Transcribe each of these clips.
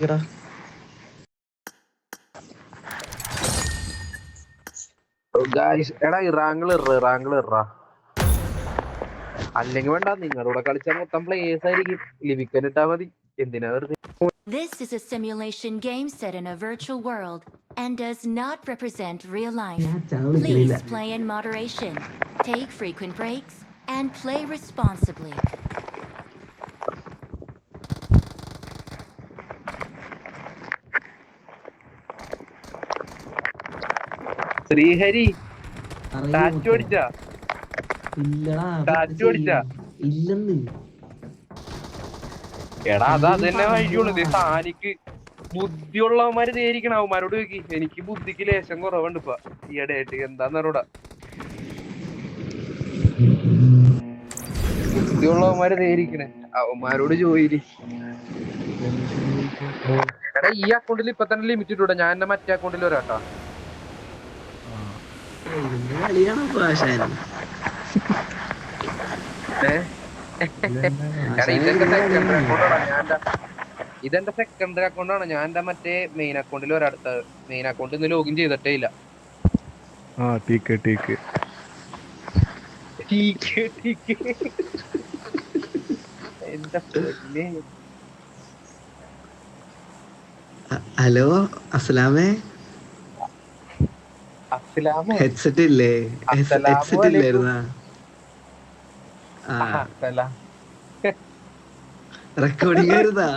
എടാ റാങ്കിൾ അല്ലെങ്കിൽ വേണ്ട നിങ്ങളുടെ കൂടെ കളിച്ചാൽ മൊത്തം പ്ലേയേഴ്സ് ആയിരിക്കും. ലിമിക്കൻ ഇട്ടാ മതി. എന്തിനാ വെറുതെ. This is a simulation game set in a virtual world and does not represent real life. Please play in moderation, take frequent breaks, and play responsibly. Sreehari ഇല്ലെന്ന് എടാ അതന്നെ വഴിയുള്ളൂ. താനിക്ക് ബുദ്ധിയുള്ളവന്മാര് തേരിക്കണം. അവന്മാരോട് ചോദിക്കി. എനിക്ക് ബുദ്ധിക്ക് ലേശം കുറവുണ്ട് ഇപ്പൊ ഈയിടെ ആയിട്ട്. എന്താന്നറിയൂടാ. ബുദ്ധിയുള്ളവന്മാര് തേരിക്കണേ. അവന്മാരോട് ചോദിരി. എടാ ഈ അക്കൗണ്ടിൽ ഇപ്പൊ തന്നെ ലിമിറ്റ് ഇട്ടൂടാ. ഞാൻ എന്റെ മറ്റേ അക്കൗണ്ടിൽ വരാട്ടാ. ഇതെന്റെ സെക്കൻഡറി അക്കൗണ്ടാണ്. ഞാൻ എന്റെ മറ്റേ മെയിൻ അക്കൗണ്ടിൽ ഒരടുത്ത മെയിൻ അക്കൗണ്ട് ഇന്ന് ലോഗിൻ ചെയ്തിട്ടേ ഇല്ല. ഹലോ അസ്സലാമേ. ഹെഡ്സെറ്റ് ഇല്ലേ? ഹെഡ്സെറ്റ് ഇല്ലായിരുന്നാ? റെക്കോർഡിംഗ് ആയിരുന്നാ?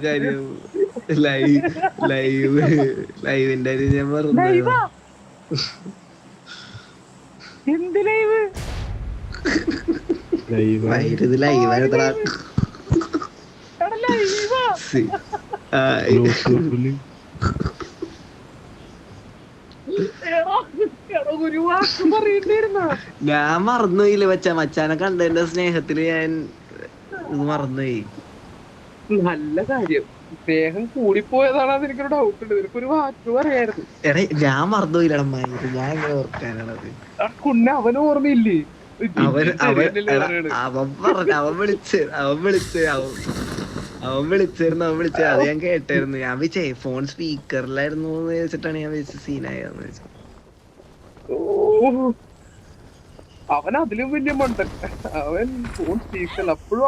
കാര്യം ലൈവിന്റെ കാര്യം ഞാൻ പറഞ്ഞു. ഇത് ലൈവായിരുന്നടാ. ഞാൻ മറന്നുപോയില്ലേ മച്ചാനെ കണ്ടതിന്റെ സ്നേഹത്തില് ഞാൻ മറന്നുപോയി. നല്ല കാര്യം. സ്നേഹം കൂടിപ്പോയതാണെന്ന് എനിക്കൊരു ഡൗട്ട് ഉണ്ട്. നിനക്കൊരു വാക്ക് പറയായിരുന്നു. എടാ ഞാൻ മറന്നുപോയില്ലടാ. ഞാൻ എങ്ങനെ ഓർക്കാനാണത്? കുഞ്ഞ അവന് ഓർമ്മയില്ലേ? അവൻ വിളിച്ചായിരുന്നു. അത് ഞാൻ കേട്ടായിരുന്നു. ഞാൻ വിളിച്ചേ ഫോൺ സ്പീക്കറിലായിരുന്നു എന്ന് വെച്ചിട്ടാണ് ഞാൻ വിളിച്ച സീനായെന്ന് വെച്ചത്. അവൻ അതിലും വലിയ മണ്ടൻ. അവൻ ഫോൺ സ്പീക്കർ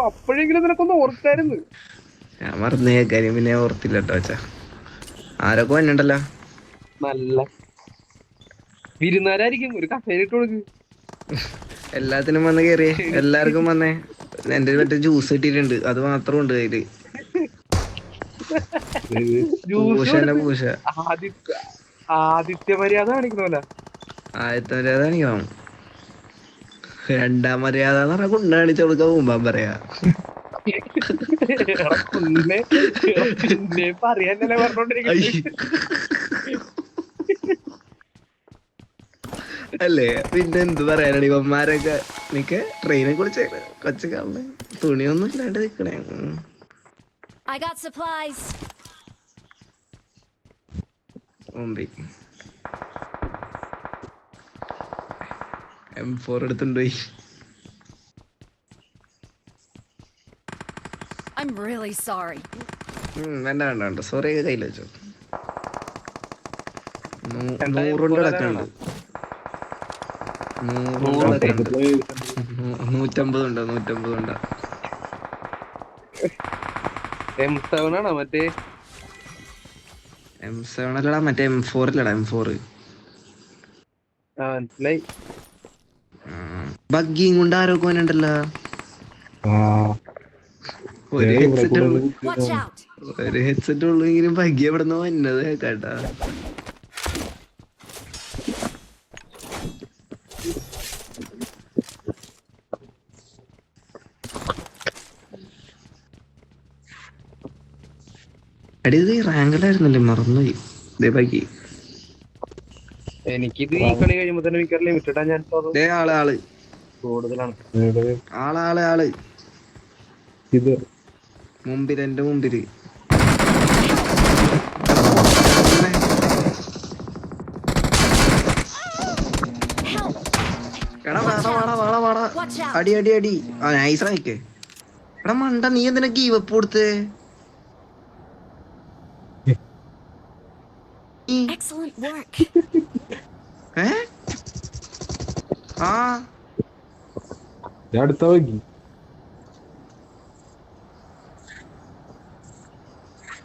അപ്പോഴെങ്കിലും നിനക്കൊന്ന് ഓർക്കായിരുന്നു. ഞാൻ മറന്നേ കാര്യം. പിന്നെ ഓർത്തില്ല കേട്ടോ വെച്ചാ. ആരൊക്കെ വന്നിട്ടല്ലോ. നല്ല വിരുന്നാരായിരിക്കും. ഒരു കസേര ഇട്ട് കൊടുക്ക്. എല്ലാത്തിനും വന്ന് കേറിയേ. എല്ലാവർക്കും വന്നേ. എന്റെ മറ്റേ ജ്യൂസ് കിട്ടിയിട്ടുണ്ട്. അത് മാത്രം ഉണ്ട് കയ്യില്. പൂശ ആദിത്യ മര്യാദ കാണിക്കണമല്ല. ആദ്യത്തെ മര്യാദ കാണിക്കണം. രണ്ടാം മര്യാദ എന്ന് പറഞ്ഞാൽ കുണ്ണ കാണിച്ചു കൊടുക്കാൻ മുമ്പാൻ പറയാ. പറയാനല്ലേ പറഞ്ഞോണ്ടിരിക്കുന്നത് അല്ലേ? പിന്നെ എന്ത് പറയാനാണ് ഇവന്മാരൊക്കെ. നിക്ക് ട്രെയിനെ കുറിച്ച് കൊച്ചൊക്കെ തുണിയൊന്നും ഇല്ലാണ്ട് നിക്കണേ. M4 എടുത്തുണ്ട് പോയി. വേണ്ട സോറി കയ്യിൽ വെച്ചോ. 100 അടക്കമുണ്ട്. 150 ഉണ്ട്. M7 ആണോ മറ്റേ? M7 അല്ലടാ, മറ്റേ M4 അല്ലടാ. M4 മനസ്സിലായി. ബഗ്ഗിയും കൊണ്ട് ആരോഗ്യം ഉണ്ടല്ലോ. ഒരു ഹെഡ്സെറ്റ് ഉള്ളെങ്കിലും ബഗ്ഗി എവിടെ നിന്ന് വന്നത് കേട്ടാ. അടി ഇത് റാങ്കിലായിരുന്നല്ലേ? മറന്നുപോയി. ബഗ്ഗി എനിക്കിത് ഈ കളി കഴിയുമ്പോ തന്നെ ലിമിറ്റ് ഇടാൻ ഞാൻ ആള് കൂടുതലാണ്. ആള് ഇത് മുമ്പില്, എന്റെ മുമ്പില്. Watch out! അടി അടി അടി ആ നൈസ് ആയിക്കേ. എടാ മണ്ട നീ എന്തിനാ ഗീവപ്പ് കൊടുത്തേ? Excellent work. ഏ ആ അടുത്ത വൈകി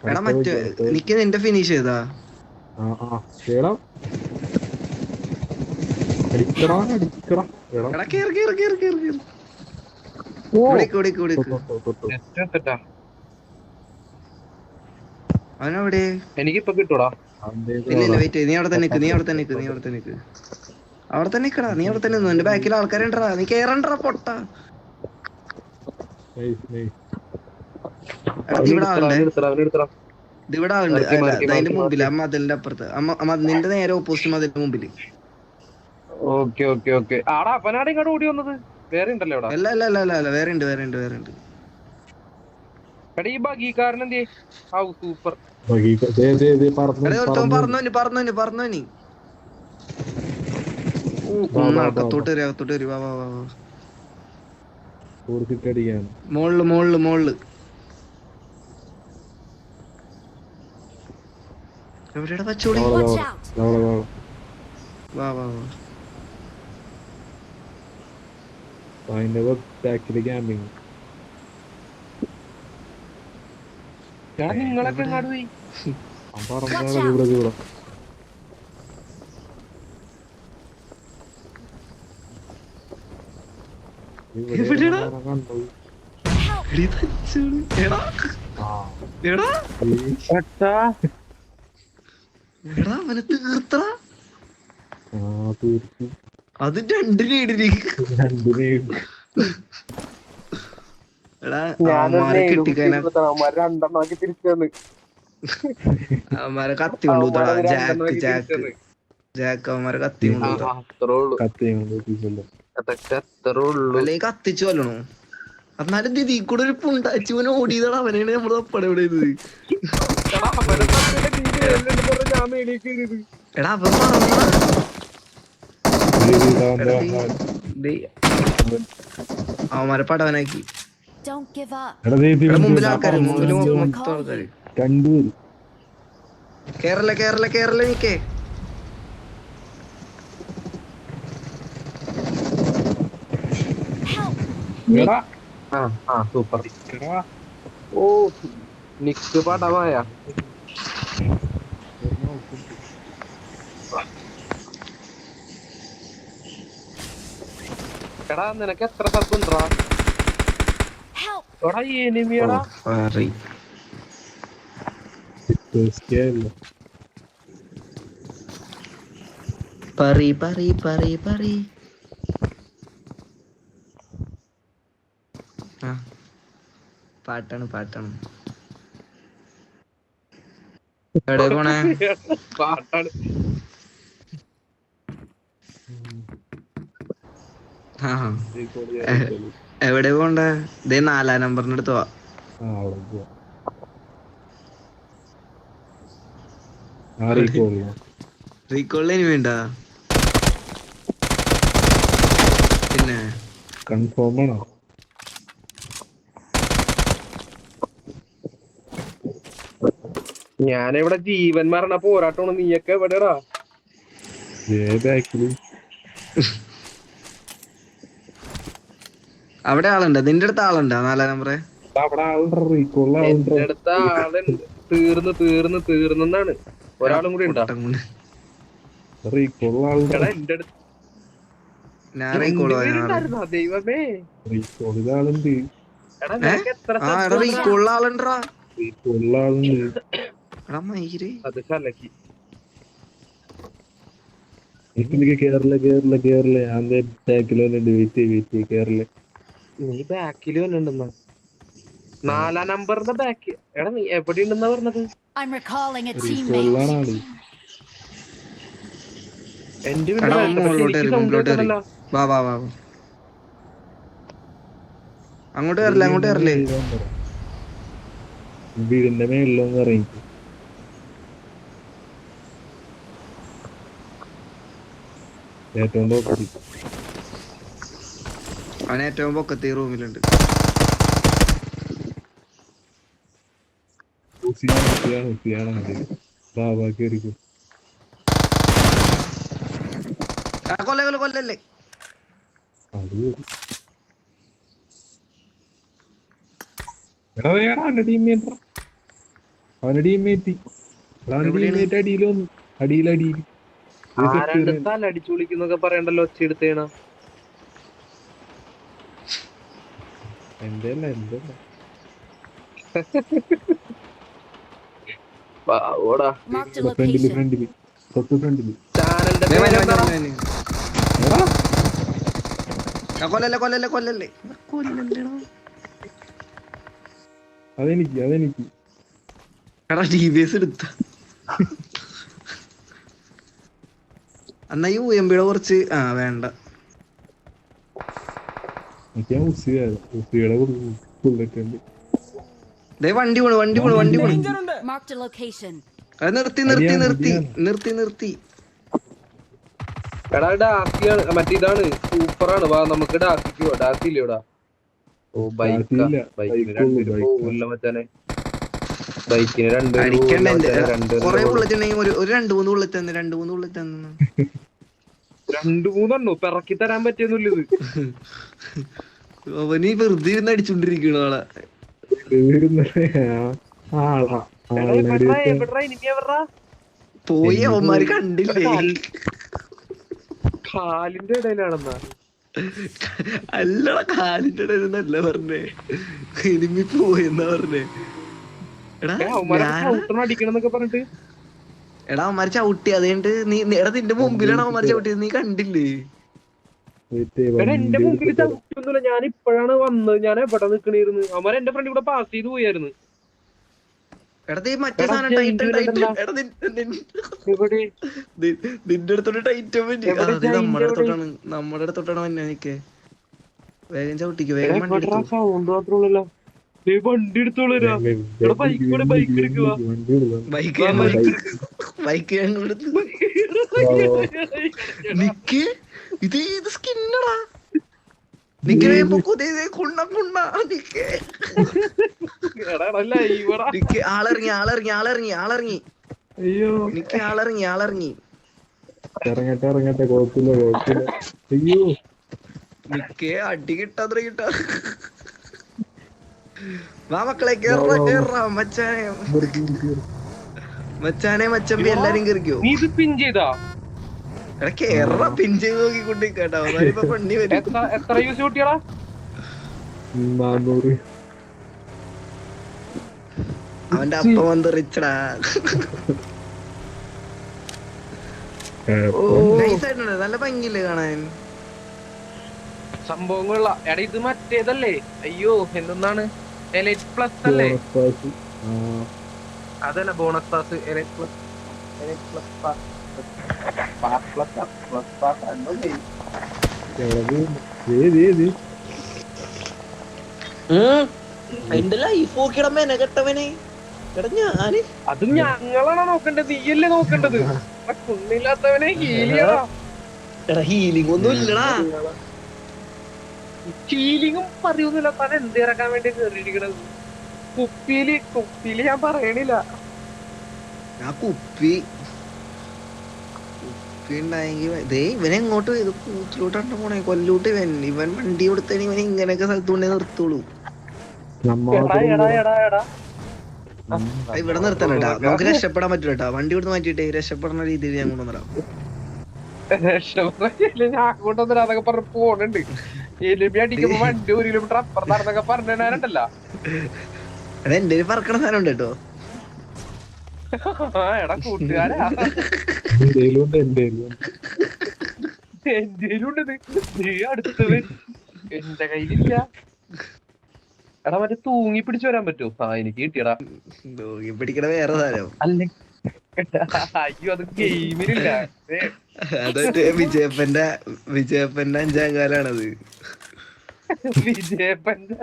എടാ മറ്റേ എനിക്ക് നിന്റെ ഫിനിഷ് ചെയ്താ ചെയ്യണം. അടിക്കടാ അടിക്കടാ എടാ കേറി കേറി കേറി കേറി കേറി ഓടിക്ക് അവനവിടെ. എനിക്കിപ്പൊ കിട്ടൂടാ. ഇല്ല ഇല്ല വെയിറ്റ് നീ അവിടെ തന്നെ നിക്ക്, നീ അവിടെ തന്നെ നിക്ക്, നീ അവിടെ തന്നെ നിക്ക്, അവിടെ തന്നെ നിക്കടാ, നീ അവിടെ തന്നെ നിന്നു. എന്റെ ബാക്കിൽ ആൾക്കാരുണ്ടാ, നീ കേറണ്ടാ പൊട്ട. എടാ ഇവിടെ ആളുണ്ട്, ഇതിവിടെ ആളുണ്ട്. അല്ല അതിന്റെ മുമ്പില് ആ മതിലിന്റെ അപ്പുറത്ത്, നിന്റെ നേരെ ഓപ്പോസിറ്റ് മതിലിന്റെ മുമ്പില്. Okay okay okay. ആടാ അപ്പനാടെ ഇങ്ങോട്ട് ഓടി വന്നത് വേറെ ഉണ്ടല്ലോ അവിടെ. അല്ല അല്ല അല്ല അല്ല അല്ല വേറെ ഉണ്ട് വേറെ ഉണ്ട് വേറെ ഉണ്ട്. എടാ ഈ ബഗീക്കാരൻ എന്തേ? ഔ സൂപ്പർ. പറഞ്ഞോനി അകത്തോട്ട് കയറി അകത്തോട്ട് കയറി. വാ വാ വാ വാ മോളില് മോളില് മോളില് എവിടെയാ പച്ചോളി? Watch out! വാ വാ വാ എടാ നിങ്ങളൊക്കെ എങ്ങാട് പോയി? എടാ അവനെ തീർത്തടാ. അത് രണ്ടിനെ എടാ അവന്മാരെ കെട്ടിക്കാനാ, അവന്മാരെ കത്തി കൊണ്ടുപോതാ. ജാക്ക് അവന്മാരെ കത്തി കൊണ്ടുപോതാ. അല്ലെ കത്തിച്ചു കൊല്ലണോ? എന്നാലും ദിദി കൂടെ ഒരു പുണ്ടാച്ചുവനെ ഓടിയതാണ്. അവനാണ് നമ്മള് ഒപ്പട ഇവിടെ ഇത്. എടാ അവൻ അവന്മാരെ പടവനാക്കി. Don't give up. മുമ്പിൽ ആൾക്കാര്, മുമ്പില് മൊത്തം ആൾക്കാര്. കേരള കേരള കേരള നിക്കേ. സൂപ്പർ. ഓ നിക്ക് പടമായ. എടാ നിനക്ക് എത്ര സത്തുണ്ടാ? എടാ എനിമിയടാ. പറി പറി പറി പറി. പാട്ടാണ് പാട്ടാണ്. എവിടെ പോണേ? പാട്ടാണ്. എവിടെ പോണ്ടേ? ഇതേ 4 നമ്പറിന്റെ അടുത്ത് പോവാ. റീകോളിൽ ഇനി വേണ്ട പിന്നെ കൺഫേം ആണോ? ഞാനിവിടെ ജീവൻ മരണ പോരാട്ടമാണ്. നീയൊക്കെ എവിടെടാ? അവിടെ ആളുണ്ട്. നിന്റെ അടുത്ത് ആളുണ്ടോ 4 നമ്പറ്? എന്റെ അടുത്ത് ആളുണ്ട്. തീർന്ന് തീർന്ന് തീർന്നാണ്. ഒരാളും കൂടി ഉണ്ടോ? എന്റെ അടുത്ത് ദൈവമേ. എടാ നിനക്ക് എത്ര ആളുണ്ടാ? അത് കലക്കി. കേരള കേരള കേരള കേരള. നീ ബാക്കില് വന്നിണ്ടെന്നാ 4 നമ്പറിന്റെ ബാക്ക്. എടാ നീ എവിടെ ഉണ്ടെന്നാ പറഞ്ഞത്? I'm recalling a teammate. എന്റെ വാ വാ വാ അങ്ങോട്ട് കയറില്ല അങ്ങോട്ട് കയറില്ലേ? വീടിന്റെ മേളിലൊന്നും ഇറങ്ങി. ഏറ്റവും അവൻ ഏറ്റവും പൊക്കത്തെ റൂമിലുണ്ട്. കൊല്ലല്ലേ അവന്റെ ടീംമേറ്റ് അടിയിലൊന്നും അടിയിൽ ആരാണ്ട് അടിച്ചു വിളിക്കുന്നൊക്കെ പറയണ്ടല്ലോ ഒച്ച എടുത്തേണ. എന്റെ Marked a ഫ്രണ്ടില് location. ഫ്രണ്ടില് തൊട്ട് ഫ്രണ്ടില് കൊല്ലല്ലേ അതെനിക്ക് എടാ TVS എടുത്ത എന്നാ UMB കുറച്ച് വേണ്ട. ഉസിയുടെ ബുള്ളറ്റ് ഉണ്ട്. വണ്ടി പോണു. Marked a location. അത് നിർത്തി. എടാ ഡാക്കിയാണ്, മറ്റേ ഇതാണ് സൂപ്പറാണ്. വാ നമുക്ക് ഡാക്കിക്ക് പോവാ. ഡാക്കില്ല ഇവിടെ. ഓ ബൈക്കിന് രണ്ടുപേരും മച്ചാനെ. ബൈക്കിന് കൊറേ ബുള്ളറ്റ് ഉണ്ടെങ്കിൽ ഒരു 2-3 ബുള്ളറ്റ് തന്നെ 2-3 ബുള്ളറ്റ് തന്നെ 2-3 പിറക്കി തരാൻ പറ്റിയൊന്നുമില്ല ഇത്. അവന് വെറുതെ ഇരുന്ന് അടിച്ചോണ്ടിരിക്കണ ആളെ. പോയി അവന്മാര് കണ്ടില്ലേ? കാലിന്റെ ഇടയിലാണെന്നാ. അല്ലടാ കാലിന്റെ ഇടയിലെന്നല്ല പറഞ്ഞേ, എനിമി പോയെന്നാ പറഞ്ഞേ. അടിക്കണെന്നൊക്കെ പറഞ്ഞിട്ട് എടാ അവന്മാര് ചവിട്ടി. അതുകൊണ്ട് നിന്റെ മുമ്പിലാണ് അവന്മാര് ചവിട്ടിയത്, നീ കണ്ടില്ലേ? എന്റെ മുമ്പിൽ ചവിട്ടൊന്നുമില്ല. ഞാൻ ഇപ്പോഴാണ് വന്നത്. ഞാൻ എവിടെ നിക്കണിരുന്നു? അവന്മാർ എന്റെ ഫ്രണ്ട് കൂടെ പാസ് ചെയ്ത് പോയായിരുന്നു. മറ്റേ സാധനം നിന്റെ അടുത്തോട്ട് ടൈറ്റ് നമ്മുടെ അടുത്തോട്ടാണ് വന്നെ. നിക്കേ വേഗം ചവിട്ടിക്കോ, വേഗം സൗണ്ട് മാത്രമല്ലോ. വണ്ടി എടുത്തോളൂ. ബൈക്ക് എടുക്കുക. ബൈക്ക് നിക്ക്. ഇത് ഏത് സ്കിന്നടാ? ആളിറങ്ങി. ഇറങ്ങട്ടെ കുഴപ്പമില്ല. അയ്യോ നിക്കേ, അടി കിട്ടാ. വാ മക്കളെ കേറാ മച്ചാമ്പി എല്ലാരും കേറിക്കോ. നീ ഇത് പിൻ ചെയ്താ? എടാ കേറാ, പിൻ ചെയ്ത് നോക്കിക്കൊണ്ടിരിക്കട്ടോ. പണി വരും. എത്ര യൂസ് കൂട്ടിയാടാ? 400. അവന്റെ അപ്പം വന്ന് റിച്ചടാ. നൈസായിട്ടുണ്ട്, നല്ല ഭംഗിയില്ലേ കാണാൻ സംഭവങ്ങളുള്ള. എടാ ഇത് മറ്റേതല്ലേ? അയ്യോ എന്താണ് എലൈറ്റ് പ്ലസ് അല്ലേ? അതല്ല ബോണസ് പാസ്. എലൈറ്റ് പ്ലസ് എന്റെ ലൈഫ് നോക്കിയട മെനകെട്ടവനെ. അത് ഞങ്ങളാണോ നോക്കേണ്ടത്? നീയല്ലേ നോക്കേണ്ടത്? കുന്നില്ലാത്തവനെ ഹീലിയടാ. ഹീലിംഗ് ഒന്നും ഇല്ലടാ. ഹീലിങ്ങും പറയൊന്നുമില്ല. താൻ എന്തിറക്കാൻ വേണ്ടി കേറിയിരിക്കണത്? കുപ്പിയില് ഞാൻ പറയണില്ല. കുപ്പി ഉണ്ടായെങ്കിൽ ഇവനെ എങ്ങോട്ട് കൂട്ടിലോട്ടാണ് പോണേ. കൊല്ലൂട്ട് ഇവൻ വണ്ടി കൊടുത്തതിന് ഇവൻ ഇങ്ങനെയൊക്കെ സ്ഥലത്ത് കൊണ്ടേ നിർത്തുള്ളൂ. ഇവിടെ നിർത്തണേട്ടാ, നമുക്ക് രക്ഷപ്പെടാൻ പറ്റൂട്ടാ. വണ്ടി കൊടുത്ത് മാറ്റിട്ടേ രക്ഷപ്പെടുന്ന രീതിയിൽ ഞാൻ കൊണ്ടുവന്നിടാം. ഞാൻ കൊണ്ടുവന്നിട്ട് അതൊക്കെ പറഞ്ഞ് പോണുണ്ട്. അടിക്കുമ്പോ വണ്ടി 1 കിലോമീറ്റർ അപ്പുറത്താണെന്നൊക്കെ പറഞ്ഞിട്ടുണ്ടല്ലോ. എന്റെ ഒരു പറക്കണ സാധനം ഉണ്ട് കേട്ടോ. എടാ കൂട്ടുകാരാ, എന്തേലുണ്ട് അടുത്തത് എന്റെ കയ്യിലില്ല. എടാ മറ്റേ തൂങ്ങി പിടിച്ചു വരാൻ പറ്റുമോ? എനിക്ക് കിട്ടിയടാ. തൂങ്ങി പിടിക്കണ വേറെ സാധനം അല്ലേ? അയ്യോ അത് ഗെയിമിലില്ല. അതൊക്കെ വിജയപ്പന്റെ 5ാം കാലാണത്. വിജയപ്പന്റെ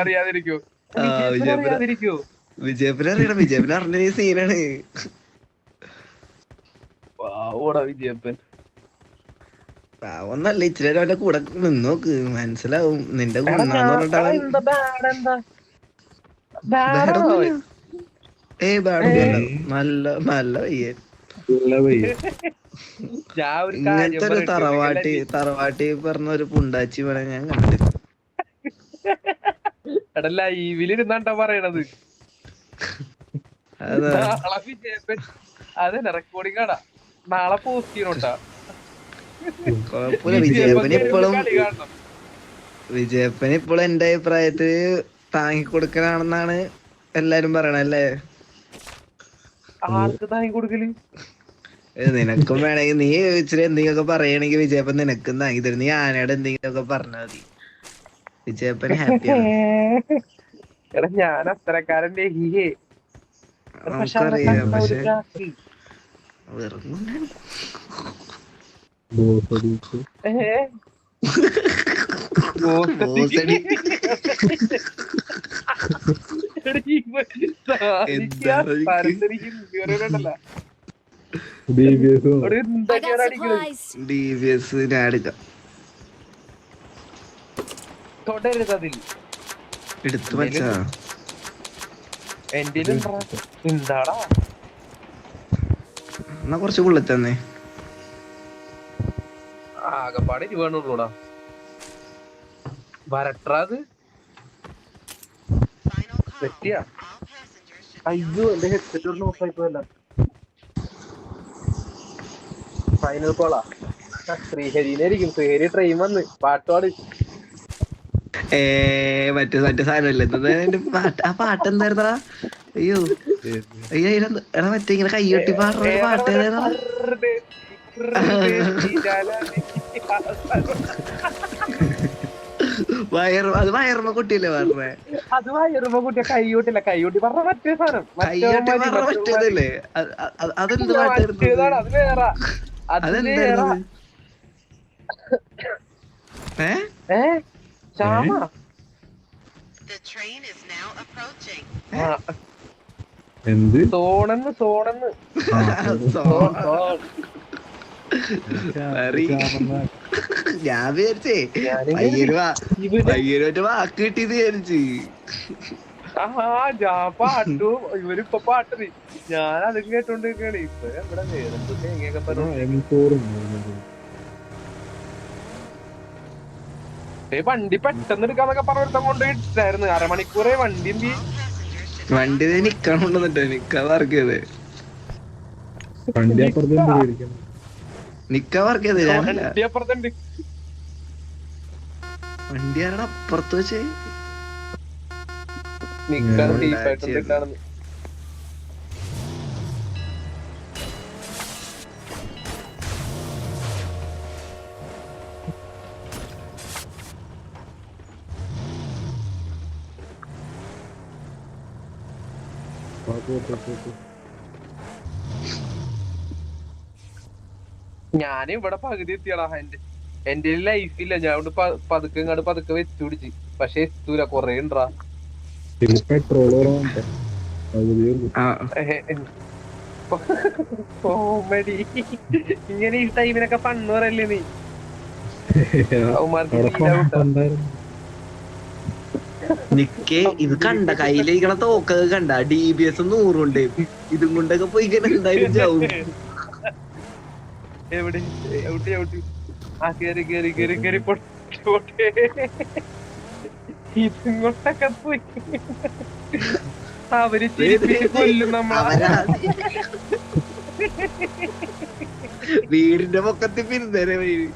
അറിയാതിരിക്കോ? വിജയപ്പനെ അറിയണം, വിജയപ്പനെ അറിഞ്ഞ ഈ സീനാണ്. ഓടാ വിജയപ്പൻ. ഒന്നല്ല, ഇച്ചിരി നേരം അവന്റെ കൂടെ നിന്നോക്ക്, മനസ്സിലാവും നിന്റെ ഗുണാന്ന് പറഞ്ഞിട്ടാണ്. ഏയ് ബാഡൊന്നുമല്ല, നല്ല നല്ല പയ്യൻ. ഇങ്ങനത്തെ ഒരു തറവാട്ടി പറഞ്ഞ ഒരു പുണ്ടാച്ചി പറയാൻ ഞാൻ കണ്ടില്ല. എടല്ല ഈവിലിരുന്നാണ്ടാ പറയണത്. നാളെ വിജയപ്പൻ അതന്നെ റെക്കോർഡിംഗ് ആടാ, നാളെ പോസ്റ്റ് ചെയ്യണോട്ടാ. കുഴപ്പമില്ല, വിജയപ്പൻ ഇപ്പോഴും എന്റെ അഭിപ്രായത്തില് താങ്ങിക്കൊടുക്കലാണെന്നാണ് എല്ലാരും പറയണല്ലേ. ആർക്ക് താങ്ങി കൊടുക്കല്? നിനക്കും വേണമെങ്കിൽ നീ ഇച്ചിരി എന്തെങ്കിലുമൊക്കെ പറയണെങ്കിൽ വിജയപ്പൻ നിനക്കും താങ്ങി തരും. നീ ആനയുടെ എന്തെങ്കിലുമൊക്കെ പറഞ്ഞാൽ മതി, വിജയപ്പൻ ഹാപ്പിയാണ്. എടാ ഞാൻ അത്തരക്കാരന്റെ നമുക്കറിയാം, പക്ഷെ വെറും എടുത്തു വച്ചാ എന്റെ എന്താടാ എന്നാ കുറച്ച് ബുള്ളറ്റ് തന്നെ ആകപ്പാടെ വേണുള്ളൂടാ. വരട്ടാത് പറ്റിയാ. അയ്യോ എന്റെ ഹെഡ്സെറ്റ് ഒന്ന് ഓഫ് ആയിപ്പോയല്ല. ഫൈനൽ കോളാ. ശ്രീഹരിനായിരിക്കും, ശ്രീഹരി ട്രെയിൻ വന്ന് പാട്ടോട്. മറ്റേ സാധനല്ലേ പാട്ട്, ആ പാട്ട് എന്തായിരുന്നാ? അയ്യോ അയ്യോ എടാ, മറ്റേ ഇങ്ങനെ കൈയൊട്ടി പാടുന്ന പാട്ട് ഏതാ? അത് വയറുമ്പ കുട്ടിയല്ലേ പറഞ്ഞേ? അത് വയറുമ്പ കുട്ടിയ കൈയോട്ടില്ല, കൈയോട്ടി പറഞ്ഞ മറ്റേ സാധനം. കൈയൊട്ടി പറഞ്ഞ മറ്റേതല്ലേ? അതെന്ത് പാട്ടായിരുന്നു? അതെന്തായിരുന്നു? എന്ത് സോണെന്ന് ഞാൻ വിചാരിച്ചേ പയ്യര് വാക്ക് കിട്ടിയത് വിചാരിച്ച്. ഞാൻ പാട്ടു, ഇവരിപ്പൊ പാട്ടത് ഞാൻ അത് കേട്ടോണ്ടിരിക്കണേ. ഇപ്പൊ ഇവിടെ വേറെ വണ്ടി പെട്ടെന്ന് എടുക്കാന്നൊക്കെ പറഞ്ഞ കൊണ്ട് ഇട്ടായിരുന്നു. അരമണിക്കൂറേ വണ്ടി വണ്ടി നിക്കണോണ്ടിട്ട് നിക്കാ വർക്ക് ചെയ്തേ, നിക്കാ വർക്ക് ചെയ്തേ. അപ്പുറത്തുണ്ട് വണ്ടി ആരുടെ അപ്പുറത്ത് വെച്ചേ നിക്കാണ് ഡീപ്പായിട്ടുണ്ട്. ഞാൻ ഇവിടെ പകുതി എത്തിയടാ. എന്റെ ലൈഫില്ല, ഞാൻ ഇവിടെ പതുക്കെ ഇങ്ങോട്ട് പതുക്കെ വെച്ചു പിടിച്ച്. പക്ഷെ എത്തൂല, കൊറേ ഉണ്ടാ. കോമഡി ഇങ്ങനെ ഈ ടൈമിനൊക്കെ ഫണ്ണ് പറയല്ലേ നീ? നിക്കേ ഇത് കണ്ട കയ്യിലിരിക്കണ തോക്കൊക്കെ കണ്ട, DBS 100 ഉണ്ട്. ഇതും കൊണ്ടൊക്കെ പോയി എന്തായാലും ചാവും. എവിടെ എവിടെ ആ കേറി കേറി കേറി കേറി പൊട്ടെ ഇങ്ങോട്ടൊക്കെ പോയി അവര് തിരിപ്പിച്ച് കൊല്ലും നമ്മളെ. വീടിന്റെ പൊക്കത്തിൽ പിരിന്തേരെ വീട്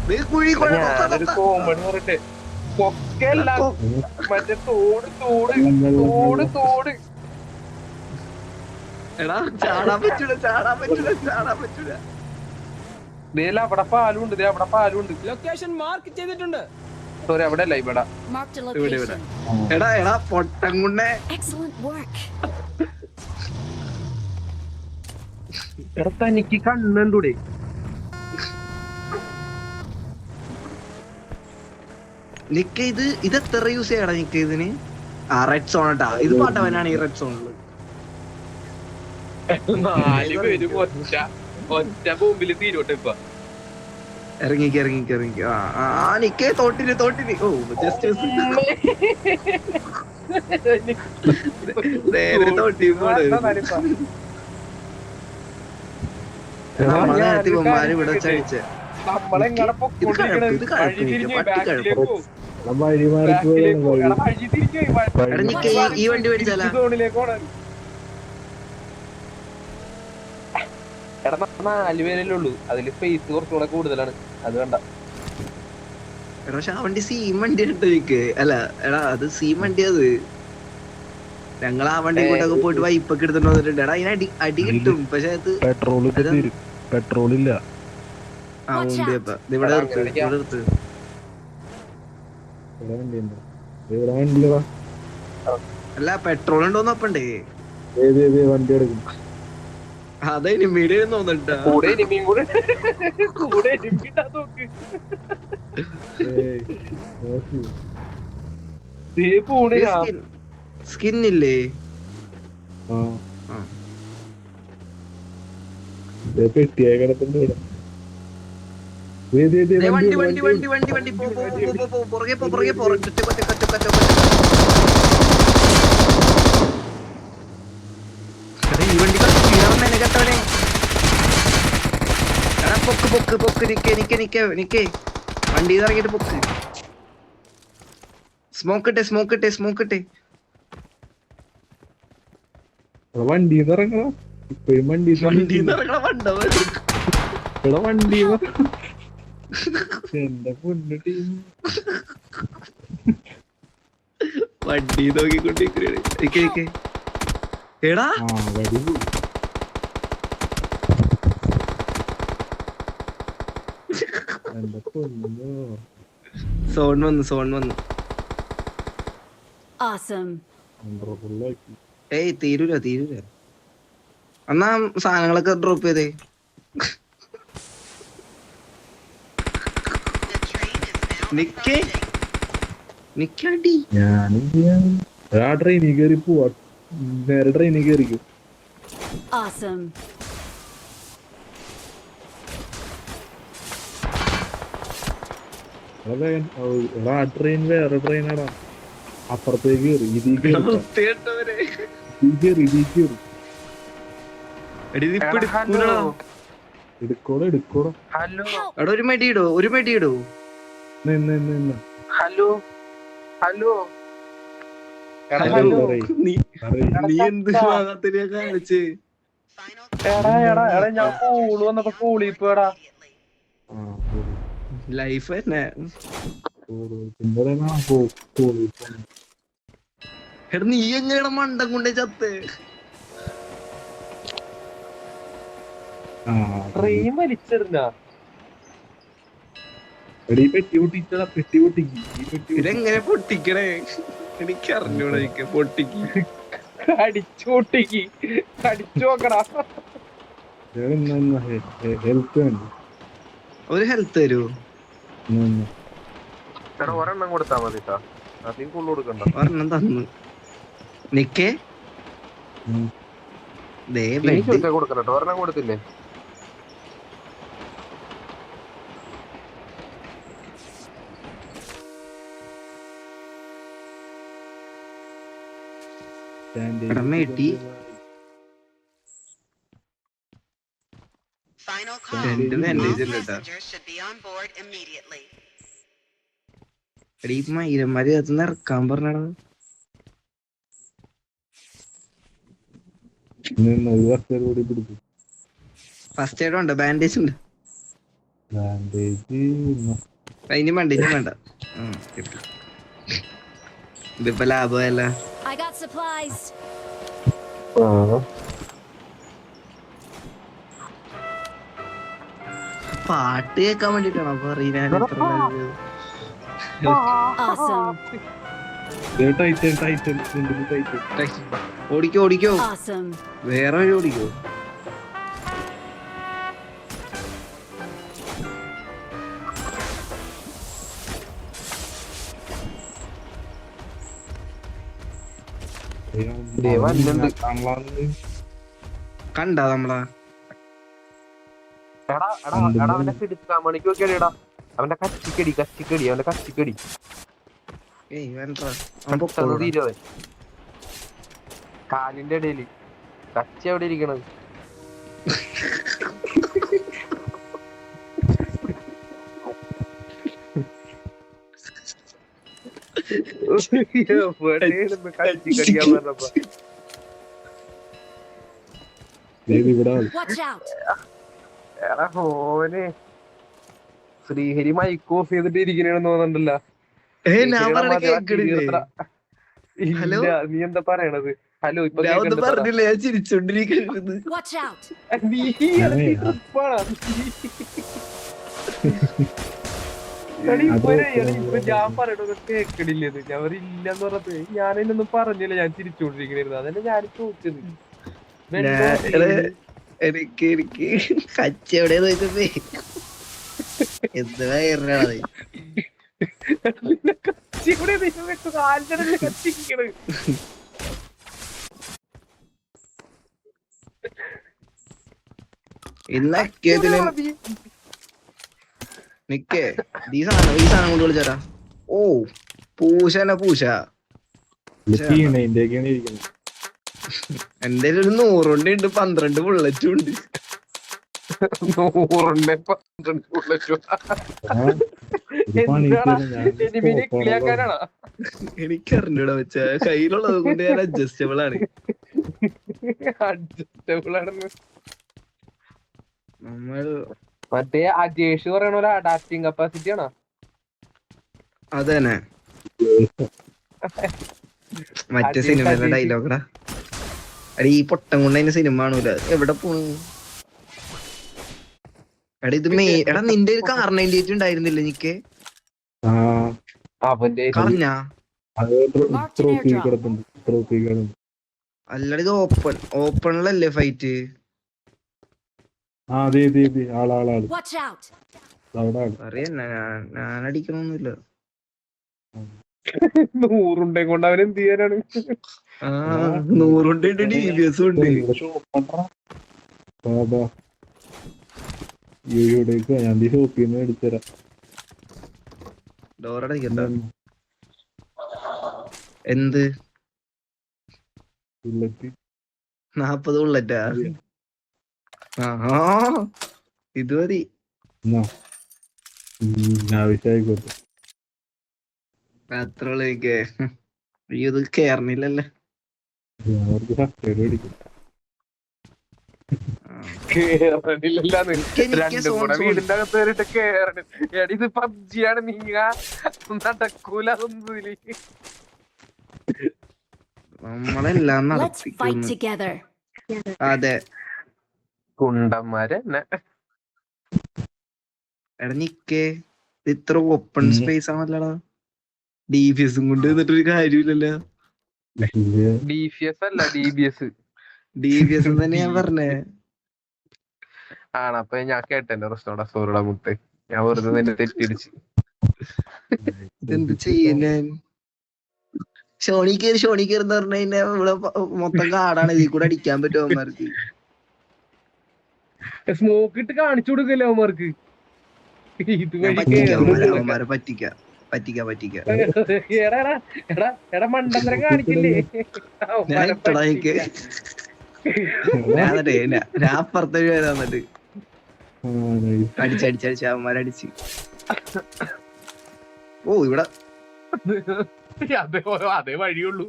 ഞാനൊരു കോമഡി പറയട്ടെ. പൊക്കല്ല, മറ്റേ തോട് തോട് തോട് തോട്. എടാ ചാടാൻ പറ്റൂല, ചാടാൻ പറ്റൂല, ചാടാൻ പറ്റൂല. അവിടെ പാലുണ്ട്, അവിടെ പാലുണ്ട്. ലൊക്കേഷൻ മാർക്ക് ചെയ്തിട്ടുണ്ട്. സോറി, അവിടെ അല്ല, ഇവിടെ ഇവിടെ ഇവിടെ. എടാ എടാ പൊട്ടം കൊണ്ടേ എടാ തനിക്ക് കണ്ണൂടെ? നിക്ക് ഇത് എത്ര യൂസ് ചെയ്യടാ നിക്ക് ഇതിന്? ആ റെഡ് സോൺ ഇട്ടാ ഇത് പാട്ടവനാണ് ഈ റെഡ് സോണില്. 4 പേരും ഒറ്റ ബോംബില് തീരോട്ടെ ഇപ്പൊ. ഇറങ്ങിക്ക്. ആ നിക്കേ തോട്ടില്. ഓ ജസ്റ്റ് നേരെ തോട്ടി പോണ്. നമ്മളെ ഇവിടെ ചടിച്ചേ. നമ്മളെങ്ങനെ ഇത് കഴപ്പില്ല പട്ടി കഴപ്പം. വഴി മാറിപ്പോയാണ് എടാ നിക്ക് ഈ വണ്ടി മേടിച്ചാലാ? എടാ 4 പേരല്ലേ ഉള്ളൂ, അതില് സ്പേസ് കുറച്ചുകൂടെ കൂടുതലാണ്, അത് വേണ്ട. എടാ പക്ഷെ ആ വണ്ടി സീം വണ്ടി ഇട്ടോ നിക്ക്. അല്ല എടാ അത് സീം വണ്ടി. അത് ഞങ്ങൾ ആ വണ്ടി കൂട്ടൊക്കെ പോയിട്ട് വൈപ്പൊക്കെ എടുത്തിട്ട് വന്നിട്ടുണ്ട്. എടാ അതിന് അടി കിട്ടും. പക്ഷെ അത് പെട്രോൾ ഇല്ല. ആ മുമ്പിയപ്പ ഇവിടെ നിർത്ത്. അല്ല പെട്രോൾ ഉണ്ടോന്ന് അപ്പണ്ടേ വണ്ടി എടുക്കും. അതെ നിമ്മീടെ തോന്നട്ടാ. കൂടെ എനിമിയും കൂടെ എനിമിട്ടാ നോക്ക്. സ്കിന്നില്ലേ? പെട്ടിയായി കിടപ്പുണ്ട്. വണ്ടി പുറകെ ഈ വണ്ടി കേട്ടവനെ. എടാ പൊക്ക് നിക്കേ വണ്ടി ഇറങ്ങിട്ട് പൊക്ക്. സ്മോക്ക് ഇട്ടെ. വണ്ടിന്ന് ഇറങ്ങണം. ഇപ്പഴും വണ്ടി എന്റെ പൊന്നു ടീം വണ്ടി നോക്കിക്കൊണ്ടിരിക്കേ. എടാ വടി പോയി. എന്റെ പൊന്നു സോൺ വന്നു. Awesome. ഫുള്ളാക്കി. ഏയ് തീരൂല എന്നാ സാധനങ്ങളൊക്കെ ഡ്രോപ്പ് ചെയ്തേ. നിക്കടി ഞാനും ട്രെയിനിൽ കയറി പോവാ. നേരെ ട്രെയിനിൽ കയറിക്കും. Awesome. ട്രെയിൻ വേറെ ട്രെയിനാടാ. അപ്പുറത്തേക്ക് കയറി ഇതിൽ കയറി. എടുക്കോടോ. ഹലോ എടാ ഒരു മെഡിയിടോ. നിന്ന് ഹലോ നീ എന്ത് കാണിച്ച്? എടാ ഞാൻ പൂള് വന്നപ്പോ പൂളിപ്പോടാ. ലൈഫ് തന്നെ. എടാ നീ എങ്ങനെ മണ്ടം കൊണ്ടേ ചത്ത്? ട്രെയിൻ വലിച്ചെറിഞ്ഞ പെട്ടി പൊട്ടിക്ക്. ഇതെങ്ങനെ പൊട്ടിക്കണേ? എനിക്ക് അറിഞ്ഞൂടാ. പൊട്ടിക്ക് അടിച്ചു നോക്കടാ. ഹെൽത്ത് വേണ്ട. ഒരു ഹെൽത്ത് തരൂ. എടാ ഒരെണ്ണം കൊടുത്താ മതി. അധികം ഫുള്ള് കൊടുക്കണ്ട. ഒരെണ്ണം തന്നു. നിക്കേ കൊടുക്കട്ടോ. ഒരെണ്ണം കൊടുത്തില്ലേ? മയിലന്മാര് അതിന്ന് ഇറക്കാൻ പറഞ്ഞടാ. ഫസ്റ്റ് എയ്ഡ് ഉണ്ട്, ബാൻഡേജ് ഉണ്ട്. ഇനി വേണ്ട. ഇതിപ്പോ ലാഭമല്ല. I got supplies. പാട്ട് കേൾക്കാൻ വേണ്ടിട്ടാണോ പറയാൻ? Awesome. ഓടിക്കോ. Awesome. വേറെ വഴി ഓടിക്കോ. വന്നുണ്ട്. കണ്ടാ നമ്മളാ എടാ അവന്റെ എടുക്കാൻ മണിക്ക് നോക്കിയാടാ, അവന്റെ കച്ചിക്കടി അവന്റെ കച്ചിക്കടി ഏയ് വേണ്ടാ പെട്ടെന്ന് തീരുവൻ. കാലിന്റെ ഇടയില് കച്ചി എവിടെ ഇരിക്കണത്? കച്ചി കടിക്കാൻ പറഞ്ഞപ്പോ Watch out! എടാ ഓന് ശ്രീഹരി മൈക്ക് ഓഫ് ചെയ്തിട്ട് ഇരിക്കണെന്ന് തോന്നുന്നുണ്ടല്ലോ. ഞാൻ പറഞ്ഞ കേക്കണില്ലേ? ഹലോ, ഇല്ല, നീ എന്താ പറയണത്? ഹലോ, ഇപ്പൊ ഞാൻ ഒന്നും പറഞ്ഞില്ല, ഞാൻ ചിരിച്ചോണ്ടിരിക്കുന്നത്. Watch out! നീ ട്രിപ്പാണ്. ഇപ്പൊ ഞാൻ പറയണത് കേക്കണില്ലത്. ഞാൻ ഇല്ലെന്ന് പറഞ്ഞപ്പോ ഞാനൊന്നും പറഞ്ഞില്ല, ഞാൻ ചിരിച്ചോണ്ടിരിക്കണായിരുന്നു. അതന്നെ ഞാൻ ചോദിച്ചത്. എനിക്ക് കച്ച എവിടെയെന്ന് ചോദിച്ചപ്പേ എന്ത് വയറിനാണത്? ഇന്നൊക്കെതിലും നിക്കേ ഈ സാധനം കൊണ്ട് വിളിച്ചാരാ? ഓ പൂശന പൂശ. എന്റെ ഒരു 100 ഉണ്ട്, 12 ബുള്ളറ്റും ഉണ്ട്. 100 12 ബുള്ളറ്റും. എനിക്കറിഞ്ഞൂടാ വെച്ച കയ്യിലുള്ളത് കൊണ്ട് ഞാൻ അഡ്ജസ്റ്റബിൾ ആണ്. അഡ്ജസ്റ്റബിൾ ആണെന്ന് നമ്മൾ മറ്റേ അജേഷ് പറയണ പോലെ അഡാപ്റ്റിംഗ് കപ്പാസിറ്റി ആണോ? അതന്നെ മറ്റേ സിനിമയിലെ ഡയലോഗടാ. അടി ഈ പൊട്ടം കൊണ്ട് അതിന്റെ സിനിമ കാണൂല. എവിടെ പോണു? എടാ ഇത് എടാ നിന്റെ ഒരു കാർണേറ്റ് ഉണ്ടായിരുന്നില്ല എനിക്ക്? കളഞ്ഞാ? അല്ലട ഇത് ഓപ്പണിലല്ലേ ഫൈറ്റ്? Watch out! അറിയന്നെ, ഞാൻ അടിക്കണൊന്നുമില്ല. 100 കൊണ്ട് അവൻ എന്ത് ചെയ്യാനാണ്? 100 ഉണ്ട്, DBS ഉണ്ട്. ഞാൻ ഷോപ്പിൽ നിന്ന് എടുത്തരാം. ഡോറടിക്കണ്ട. എന്ത് 40 ബുള്ളറ്റാ? ഇത് മതി. ആവശ്യമായിക്കോട്ടെ. അത്രക്ക് ഇത് കേറണില്ലല്ലേ? അവർക്ക് സബ്സ്ക്രൈബ് അടിക്കും. രണ്ടും കൂടെ വീടിന്റെ അകത്ത് കയറിട്ട് കേറണം. എടി ഇത് പബ്ജിയാണ്, നീ നടക്കൂല. നമ്മളെല്ലാം Let's fight നടത്തിക്കുന്നു. together. അതെ കുണ്ടന്മാരെന്നെ. എടാ നിക്കേ, ഇത്ര ഓപ്പൺ സ്പേസ് ആണല്ലടാ. DBS കൊണ്ട് എന്നിട്ടൊരു കാര്യമില്ലല്ലോ. DFS അല്ല DBS. DBS തന്നെ ഞാൻ പറഞ്ഞേ. ആണ്. അപ്പൊ ഞാൻ കേട്ടെന്റെ പ്രശ്നോടാ. സോറിടാ മുത്തേ, ഞാൻ വെറുതെ നിന്നെ തെറ്റിടിച്ച്. ഇതെന്ത് ചെയ്യ ഞാൻ? ഷോണി കയറി എന്ന് പറഞ്ഞു കഴിഞ്ഞാൽ ഇവിടെ മൊത്തം കാടാണ്. ഇതിൽ കൂടെ അടിക്കാൻ പറ്റും അവന്മാർക്ക്. സ്മോക്ക് ഇട്ട് കാണിച്ചു കൊടുക്കല്ലേ അവന്മാർക്ക്? അവന്മാരെ പറ്റിക്ക. എടാ മണ്ടത്തരം കാണിക്കില്ലേ? ഞാൻ അപ്പുറത്തെ വന്നിട്ട് അടിച്ചടിച്ചടിച്ച് അവന്മാരടിച്ച്. ഓ ഇവിടെ അതേ വഴിയുള്ളൂ.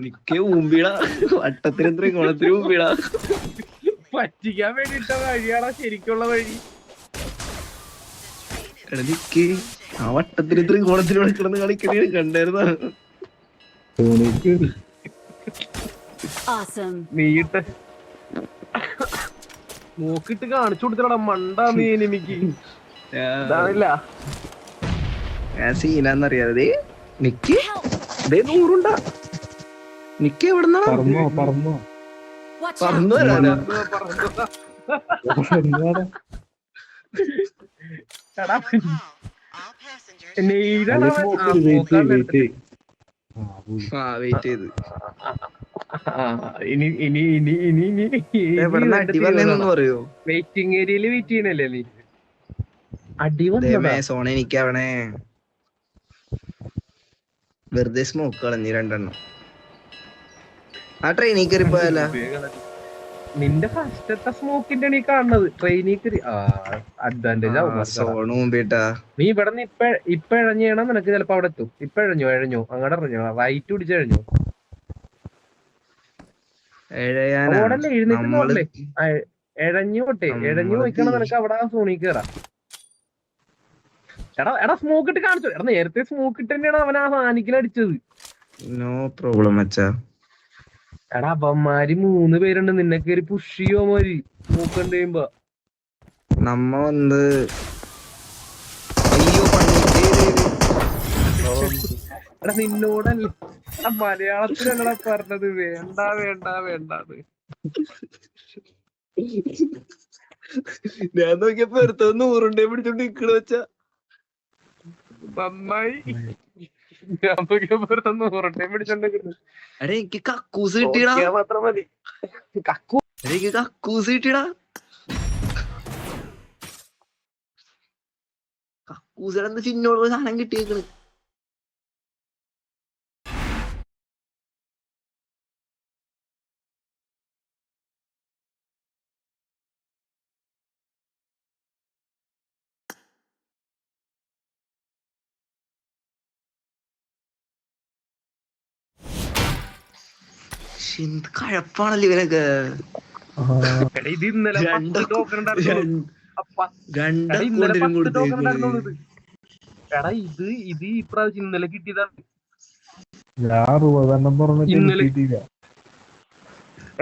നിക്ക് ഊമ്പിടാ, വട്ടത്തിനും ത്രികോണത്തിനും ഊമ്പിടാ. പറ്റിക്കാൻ വേണ്ടിട്ട വഴിയാണോ ശരിക്കുള്ള വഴി? എടാ നിക്ക്, ആ വട്ടത്തിനും ത്രികോണത്തിനും കിടന്ന് കളിക്കണ കണ്ടായിരുന്ന? നീട്ട് നോക്കിട്ട് കാണിച്ചു കൊടുത്തടാ മണ്ടാ നീ എനിമിക്ക്. ഇതാണില്ല ഞാൻ സീനാന്നറിയാതെ. നിക്ക് 100 നിക്ക് എവിടുന്നാ പറന്നോ പറന്നു വരാനാ? ആ വെയിറ്റ് ചെയ്ത് ഇനി ഇനി ഇനി ഇനി ഇനി എവിടെ അടി വന്നേന്നൊന്ന് പറയോ? വെയിറ്റിംഗ് ഏരിയയിൽ വെയിറ്റ് ചെയ്യണല്ലേ നീ? അടി ദൈവമേ വന്നതാ. സോണ എനിക്കാവണേ. വെറുതെ സ്മോക്ക് കളഞ്ഞി 2 എണ്ണം. ആ ട്രെയിനിൽ കയറി പോയാലോ? നിന്റെ ഫസ്റ്റത്തെ സ്മോക്കിന്റെ നീ കാണുന്നത് ട്രെയിനിൽ കയറി അഡ്വാൻറ്റേജ് ആവും. സോണ് മുമ്പിട്ടാ നീ ഇവിടെ നിന്ന് ഇപ്പൊ ഇഴഞ്ഞാ നിനക്ക് ചിലപ്പോ അവിടെ എത്തും. ഇപ്പൊ ഇഴഞ്ഞോ അങ്ങടെ ഇറങ്ങോ റൈറ്റ് പിടിച്ച് ഇഴഞ്ഞോ. ഓടല്ലേ എഴുന്നേറ്റ് നോക്കല്ലേ, ഇഴഞ്ഞു പോട്ടെ. ഇഴഞ്ഞു നോക്കണം നിനക്ക് അവിടെ സോണിൽ കയറാം. എടാ സ്മോക്ക് ഇട്ട് കാണിച്ചു. എടാ നേരത്തെ സ്മോക്ക് ഇട്ട് തന്നെയാണ് അവൻ ആ സാനിക്കിലടിച്ചത്. നോ പ്രോബ്ലം അച്ഛാ. എടാ അവന്മാര് 3 പേരുണ്ട്, നിന്നെ കയറി പുഷ് ചെയ്യുമാര് സ്മോക്ക് കണ്ടു കഴിയുമ്പോ. നമ്മ വന്ന് അയ്യോ എടാ നിന്നോടല്ലേ മലയാളത്തിലല്ലടാ പറഞ്ഞത് വേണ്ട വേണ്ട വേണ്ടാന്ന്. ഞാൻ നോക്കിയപ്പോ എടുത്ത 100 പിടിച്ചോണ്ട് നിക്കണ വെച്ചാ നന്നായി. ഞാൻ നോക്കിയപ്പോ 100 പിടിച്ചോണ്ട് എടാ എനിക്ക് കക്കൂസ് കിട്ടിയടാ. മാത്രം മതി. എനിക്ക് കക്കൂസ് കിട്ടിയടാ. കക്കൂസിടെ ചിന്നോട് സാധനം കിട്ടിയേക്കണ്. എന്ത് കഴപ്പാണല്ലോ ഇവനൊക്കെ. ഇത് ഇന്നലെ 10 ടോക്കൺ ഉണ്ടായിരുന്നു. എടാ ഇത് ഈ പ്രാവശ്യം ഇന്നലെ കിട്ടിയതാണ്. ഞാൻ 60 പറഞ്ഞിട്ട് ഇന്നലെ കിട്ടിയില്ല.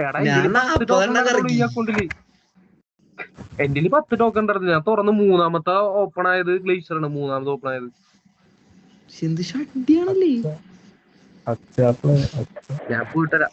എടാ ഞാൻ ഇതില് 10 ടോക്കൺ ഉണ്ടായിരുന്നു ഈ അക്കൗണ്ടില്. എന്റെ 10 ടോക്കൺ ഉണ്ടായിരുന്നു. ഞാൻ തുറന്ന് 3ാമത്തെ ഓപ്പൺ ആയത് ഗ്ലേഷ്യറാണ്. 3ാമത് ഓപ്പൺ ആയത്. എന്ത് ഷട്ടിയാണല്ലേ. അച്ഛാ ഞാൻ പോയിട്ടരാ.